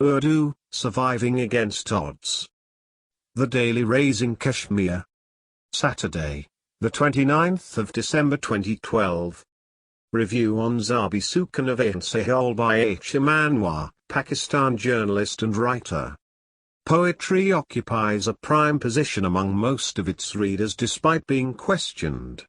Urdu, Surviving Against Odds. The Daily Raising Kashmir. Saturday, the 29th of December 2012. Review on Zabi Sukan of Ain Sehol by H. Anwar, Pakistan journalist and writer. Poetry occupies a prime position among most of its readers despite being questioned.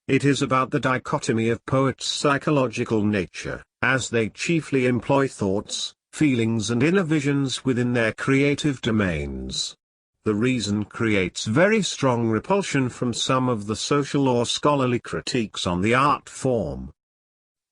It is about the dichotomy of poets' psychological nature, as they chiefly employ thoughts, feelings and inner visions within their creative domains. The reason creates very strong repulsion from some of the social or scholarly critiques on the art form.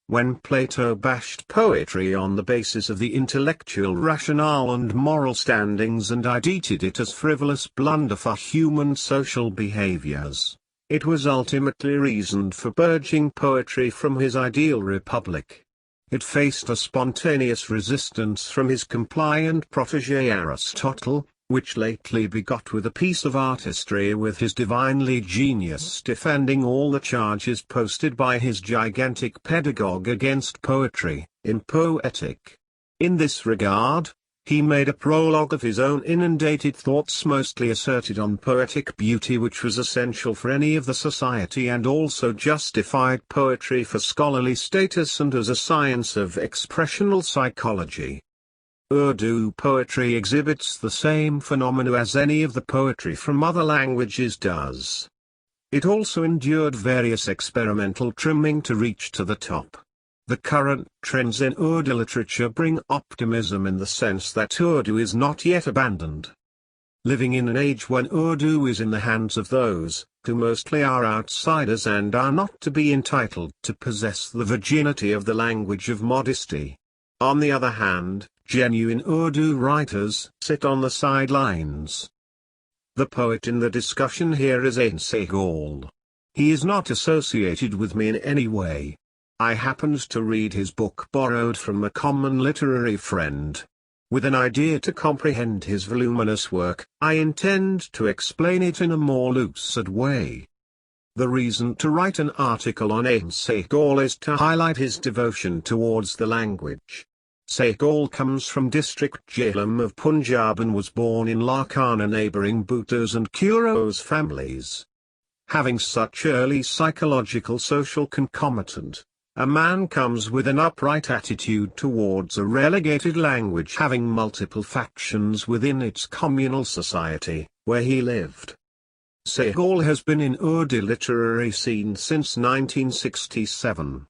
When Plato bashed poetry on the basis of the intellectual rationale and moral standings and idioted it as frivolous blunder for human social behaviors, it was ultimately reasoned for purging poetry from his ideal republic. It faced a spontaneous resistance from his compliant protégé Aristotle, which lately begot with a piece of artistry with his divinely genius defending all the charges posted by his gigantic pedagogue against poetry, in Poetic. In this regard, he made a prologue of his own inundated thoughts mostly asserted on poetic beauty which was essential for any of the society and also justified poetry for scholarly status and as a science of expressional psychology. Urdu poetry exhibits the same phenomena as any of the poetry from other languages does. It also endured various experimental trimming to reach to the top. The current trends in Urdu literature bring optimism in the sense that Urdu is not yet abandoned. Living in an age when Urdu is in the hands of those, who mostly are outsiders and are not to be entitled to possess the virginity of the language of modesty. On the other hand, genuine Urdu writers sit on the sidelines. The poet in the discussion here is Ain Sehol. He is not associated with me in any way. I happened to read his book borrowed from a common literary friend. With an idea to comprehend his voluminous work, I intend to explain it in a more lucid way. The reason to write an article on Ain Sehol is to highlight his devotion towards the language. Sehol comes from district Jhelum of Punjab and was born in Larkana neighbouring Bhuttos and Kuros families. Having such early psychological social concomitant, a man comes with an upright attitude towards a relegated language having multiple factions within its communal society, where he lived. Sehol has been in Urdu literary scene since 1967.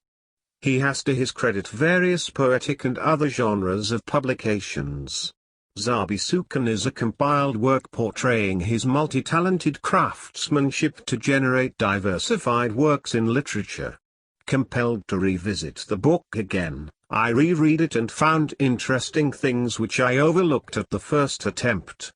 He has to his credit various poetic and other genres of publications. Zabi Sukan is a compiled work portraying his multi-talented craftsmanship to generate diversified works in literature. Compelled to revisit the book again, I reread it and found interesting things which I overlooked at the first attempt.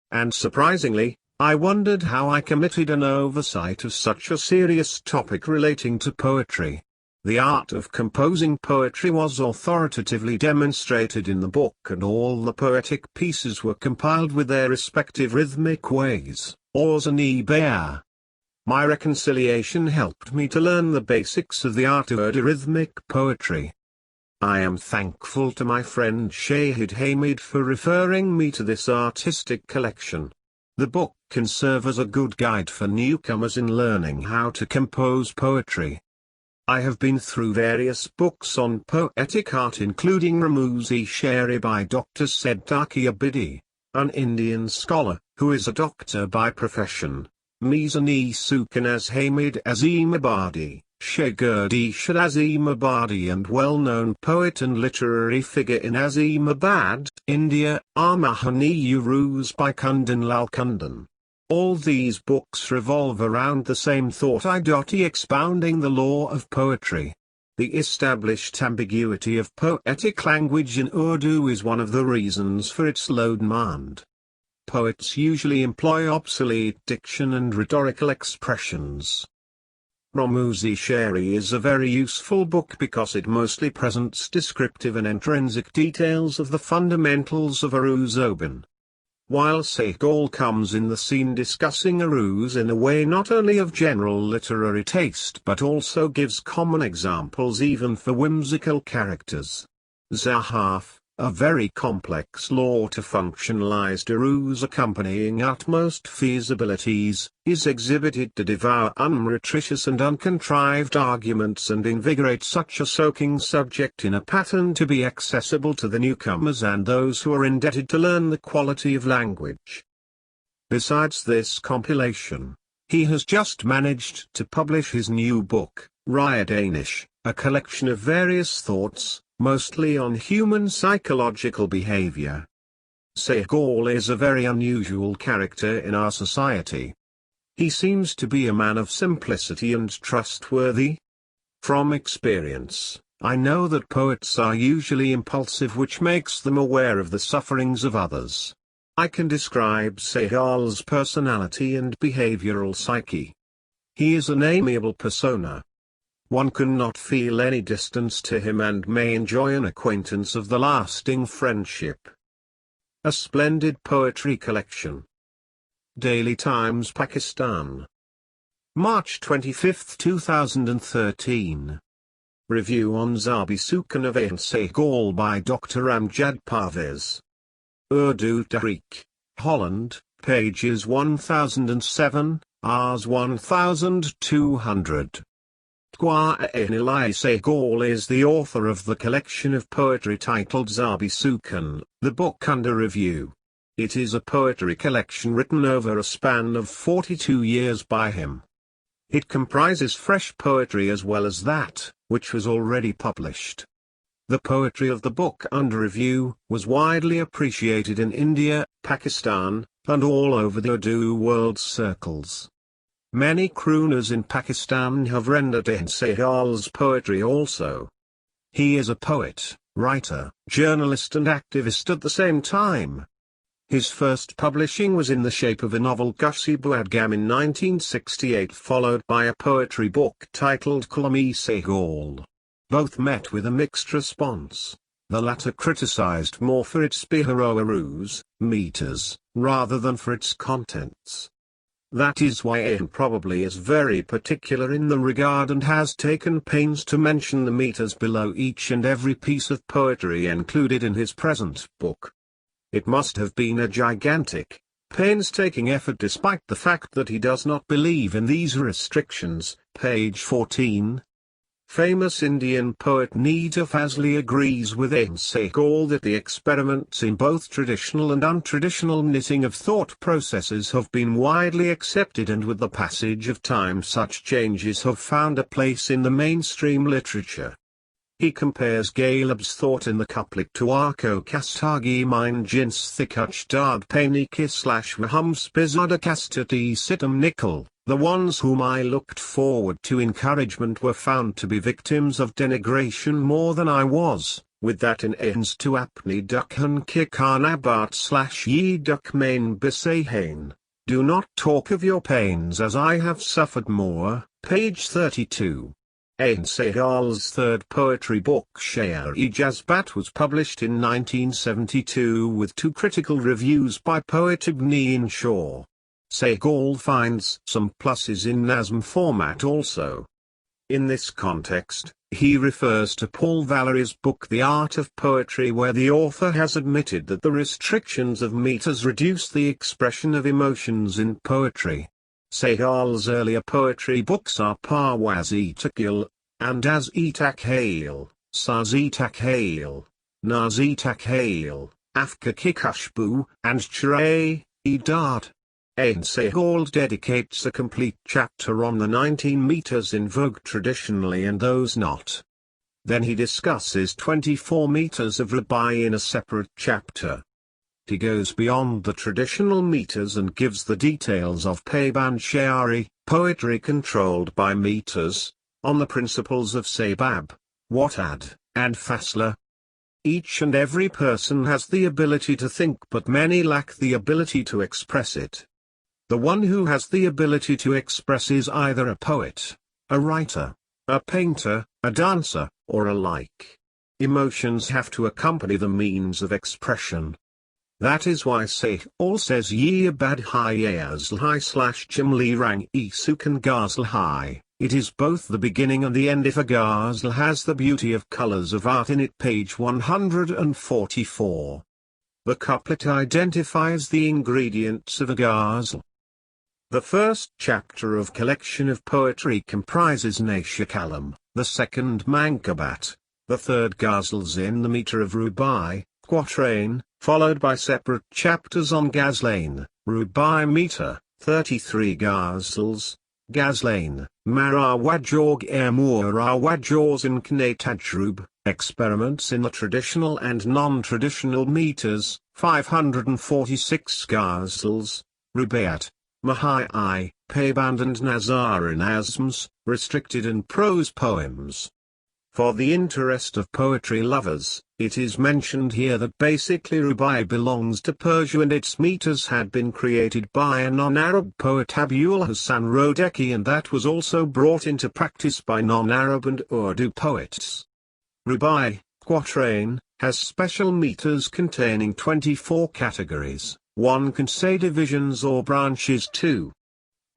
And surprisingly, I wondered how I committed an oversight of such a serious topic relating to poetry. The art of composing poetry was authoritatively demonstrated in the book and all the poetic pieces were compiled with their respective rhythmic ways, Awzani Bayar. My reconciliation helped me to learn the basics of the art of Urdu rhythmic poetry. I am thankful to my friend Shahid Hamid for referring me to this artistic collection. The book can serve as a good guide for newcomers in learning how to compose poetry. I have been through various books on poetic art including Ramooz-e-Shairi by Dr. Said Taqi Abidi, an Indian scholar, who is a doctor by profession. Mizan-e Sukan as Hamid Azimabadi, Shagird-e-Shah Azimabadi and well-known poet and literary figure in Azimabad, India, Armahani Uruz by Kundan Lal Kundan. All these books revolve around the same thought expounding the law of poetry. The established ambiguity of poetic language in Urdu is one of the reasons for its low demand. Poets usually employ obsolete diction and rhetorical expressions. Ramooz-e-Shairi is a very useful book because it mostly presents descriptive and intrinsic details of the fundamentals of Urdu Zobaan. While Sehol comes in the scene discussing Uruz in a way not only of general literary taste but also gives common examples even for whimsical characters. Zahaf, a very complex law to functionalize rules accompanying utmost feasibilities, is exhibited to devour unmeretricious and uncontrived arguments and invigorate such a soaking subject in a pattern to be accessible to the newcomers and those who are indebted to learn the quality of language. Besides this compilation, he has just managed to publish his new book, Rye Danish, a collection of various thoughts, mostly on human psychological behavior. Segall is a very unusual character in our society. He seems to be a man of simplicity and trustworthy. From experience, I know that poets are usually impulsive, which makes them aware of the sufferings of others. I can describe Segall's personality and behavioral psyche. He is an amiable persona. One cannot feel any distance to him and may enjoy an acquaintance of the lasting friendship. A splendid poetry collection. Daily Times, Pakistan. March 25, 2013. Review on Zabi Sukan of Ain Segall by Dr. Amjad Parvez. Urdu Tahrik, Holland, pages 1007, Rs 1200. Taqwa-e-Nilai Segall is the author of the collection of poetry titled Zabi Sukan, the book under review. It is a poetry collection written over a span of 42 years by him. It comprises fresh poetry as well as that, which was already published. The poetry of the book under review was widely appreciated in India, Pakistan, and all over the Urdu world circles. Many crooners in Pakistan have rendered in Segall's poetry also. He is a poet, writer, journalist and activist at the same time. His first publishing was in the shape of a novel Ghasibu Adgam in 1968, followed by a poetry book titled Kalami Segall. Both met with a mixed response. The latter criticized more for its biharoarus, meters, rather than for its contents. That is why Ain probably is very particular in the regard and has taken pains to mention the meters below each and every piece of poetry included in his present book. It must have been a gigantic, painstaking effort despite the fact that he does not believe in these restrictions, page 14. Famous Indian poet Nita Fazli agrees with Ain Segall that the experiments in both traditional and untraditional knitting of thought processes have been widely accepted, and with the passage of time such changes have found a place in the mainstream literature. He compares Ghalib's thought in the couplet to Arko Kastagi Mein Jins Thikuch Dard Painiki/Vahums Bizada Kastati Sitam Nikkel. The ones whom I looked forward to encouragement were found to be victims of denigration more than I was, with that in ends to apni dukhan kikanabat/ye duk main bisahain. Do not talk of your pains as I have suffered more, page 32. Ain Segall's third poetry book Shair-e Jazbat was published in 1972 with 2 critical reviews by poet Ibn Shaw. Segall finds some pluses in Nazm format also. In this context, he refers to Paul Valéry's book The Art of Poetry, where the author has admitted that the restrictions of meters reduce the expression of emotions in poetry. Segall's earlier poetry books are Parwaz-e-Takhayul, and Az-e-Takhayul, Saz-e-Takhayul, Naz-e-Takhayul, Afka-ki-Khushbu, and Chirae-e-Dard. Ain Segall dedicates a complete chapter on the 19 meters in vogue traditionally and those not. Then he discusses 24 meters of Rabai in a separate chapter. He goes beyond the traditional meters and gives the details of Payban Shairi, poetry controlled by meters, on the principles of Sabab, Watad, and Fasla. Each and every person has the ability to think, but many lack the ability to express it. The one who has the ability to express is either a poet, a writer, a painter, a dancer, or a like. Emotions have to accompany the means of expression. That is why Segall says Ye abad hi yazl hi /chimli rang e sukan gazl hi, It is both the beginning and the end if a ghazal has the beauty of colors of art in it. Page 144. The couplet identifies the ingredients of a ghazal. The first chapter of collection of poetry comprises Nashr Kalam, the second Mankabat, the third ghazals in the meter of Rubai, quatrain, followed by separate chapters on Ghazlain, Rubai meter, 33 ghazals, Ghazlain, Marawajorg Marawajors in Kne Tajrub, experiments in the traditional and non-traditional meters, 546 ghazals, Rubaiyat, Mahai, Payband and Nazar in Azms, restricted and prose poems. For the interest of poetry lovers, it is mentioned here that basically Rubai belongs to Persia and its meters had been created by a non-Arab poet Abul Hassan Rodeki, and that was also brought into practice by non-Arab and Urdu poets. Rubai, quatrain, has special meters containing 24 categories. One can say divisions or branches too.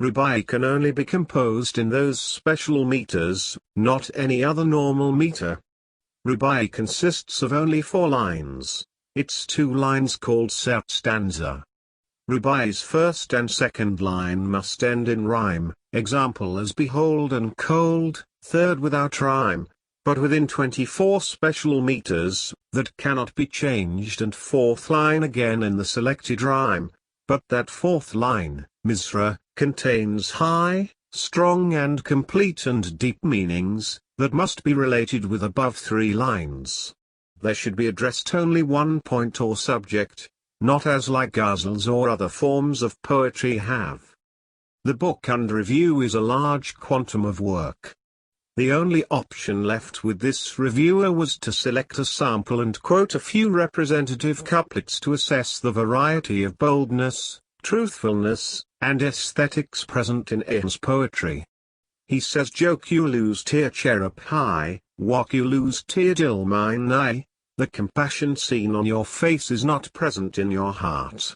Rubai can only be composed in those special meters, not any other normal meter. Rubai consists of only 4 lines, its 2 lines called sert stanza. Rubai's first and second line must end in rhyme, example as behold and cold, third without rhyme, but within 24 special meters, that cannot be changed, and fourth line again in the selected rhyme, but that fourth line, Misra, contains high, strong and complete and deep meanings, that must be related with above 3 lines. There should be addressed only one point or subject, not as like ghazals or other forms of poetry have. The book under review is a large quantum of work. The only option left with this reviewer was to select a sample and quote a few representative couplets to assess the variety of boldness, truthfulness, and aesthetics present in Ahn's poetry. He says Joke you lose tear cherub high, walk you lose tear dil mine eye, the compassion seen on your face is not present in your heart.